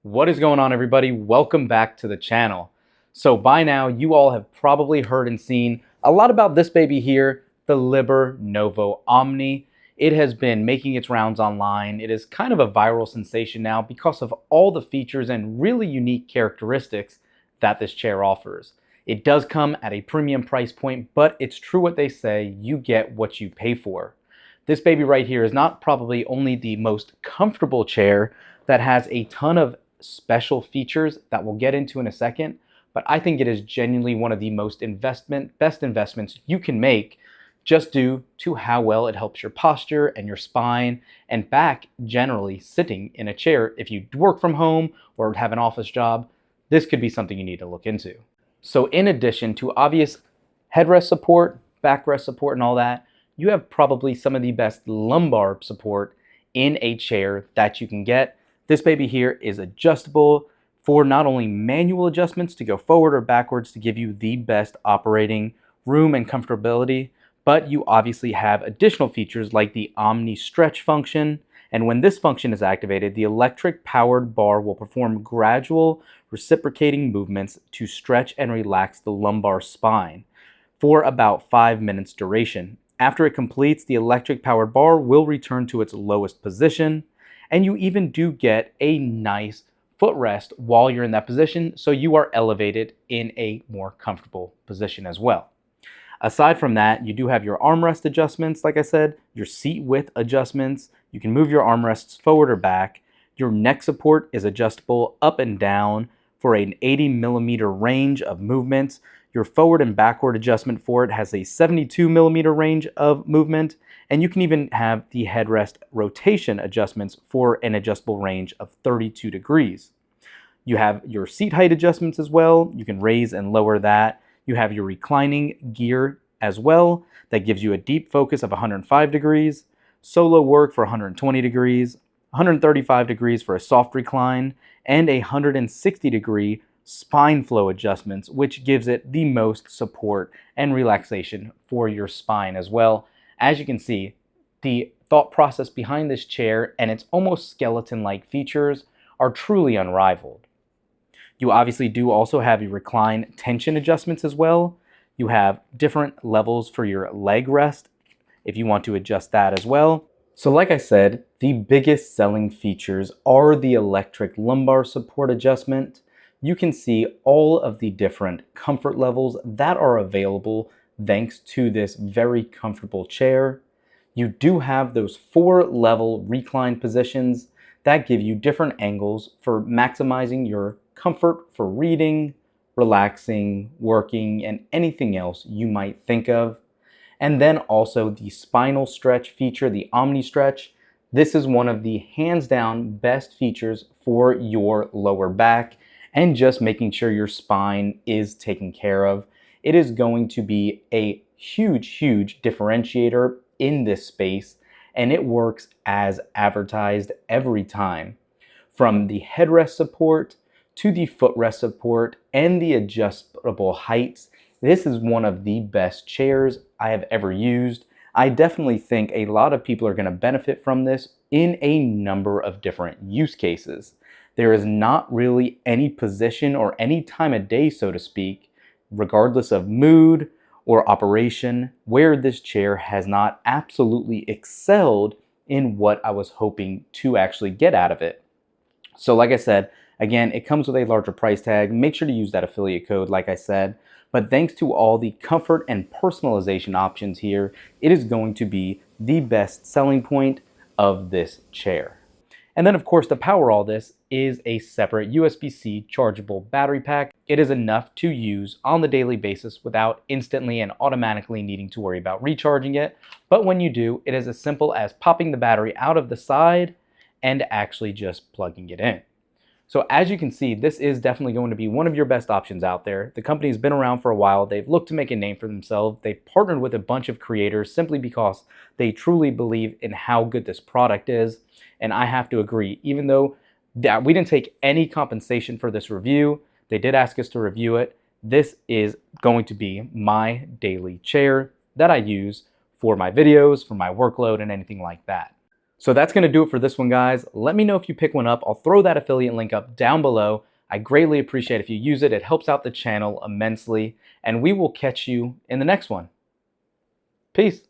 What is going on, everybody? Welcome back to the channel. So by now, you all have probably heard and seen a lot about this baby here, the LiberNovo Omni. It has been making its rounds online. It is kind of a viral sensation now because of all the features and really unique characteristics that this chair offers. It does come at a premium price point, but it's true what they say, you get what you pay for. This baby right here is not probably only the most comfortable chair that has a ton of special features that we'll get into in a second, but I think it is genuinely one of the best investments you can make just due to how well it helps your posture and your spine and back generally sitting in a chair. If you work from home or have an office job, this could be something you need to look into. So in addition to obvious headrest support, backrest support and all that, you have probably some of the best lumbar support in a chair that you can get. This baby here is adjustable for not only manual adjustments to go forward or backwards to give you the best operating room and comfortability, but you obviously have additional features like the OmniStretch function. And when this function is activated, the electric powered bar will perform gradual reciprocating movements to stretch and relax the lumbar spine for about 5 minutes duration. After it completes, the electric powered bar will return to its lowest position. And you even do get a nice footrest while you're in that position, so you are elevated in a more comfortable position as well. Aside from that, you do have your armrest adjustments, like I said, your seat width adjustments. You can move your armrests forward or back. Your neck support is adjustable up and down for an 80mm range of movements. Your forward and backward adjustment for it has a 72mm range of movement, and you can even have the headrest rotation adjustments for an adjustable range of 32 degrees. You have your seat height adjustments as well. You can raise and lower that. You have your reclining gear as well. That gives you a deep focus of 105 degrees, solo work for 120 degrees, 135 degrees for a soft recline, and a 160-degree spine flow adjustments, which gives it the most support and relaxation for your spine as well. As you can see, the thought process behind this chair and its almost skeleton-like features are truly unrivaled. You obviously do also have your recline tension adjustments as well. You have different levels for your leg rest if you want to adjust that as well. So like I said, the biggest selling features are the electric lumbar support adjustment. You can see all of the different comfort levels that are available thanks to this very comfortable chair. You do have those 4-level recline positions that give you different angles for maximizing your comfort for reading, relaxing, working, and anything else you might think of. And then also the spinal stretch feature, the OmniStretch. This is one of the hands down best features for your lower back and just making sure your spine is taken care of. It is going to be a huge differentiator in this space, and it works as advertised every time. From the headrest support to the footrest support and the adjustable heights, this is one of the best chairs I have ever used. I definitely think a lot of people are going to benefit from this in a number of different use cases. There is not really any position or any time of day, so to speak, regardless of mood or operation, where this chair has not absolutely excelled in what I was hoping to actually get out of it. So like I said, again, it comes with a larger price tag. Make sure to use that affiliate code, like I said. But thanks to all the comfort and personalization options here, it is going to be the best selling point of this chair. And then of course, to power all this is a separate USB-C chargeable battery pack. It is enough to use on the daily basis without instantly and automatically needing to worry about recharging it. But when you do, it is as simple as popping the battery out of the side and actually just plugging it in. So as you can see, this is definitely going to be one of your best options out there. The company's been around for a while. They've looked to make a name for themselves. They've partnered with a bunch of creators simply because they truly believe in how good this product is. And I have to agree, even though we didn't take any compensation for this review, they did ask us to review it. This is going to be my daily chair that I use for my videos, for my workload, and anything like that. So that's going to do it for this one, guys. Let me know if you pick one up. I'll throw that affiliate link up down below. I greatly appreciate if you use it. It helps out the channel immensely. And we will catch you in the next one. Peace.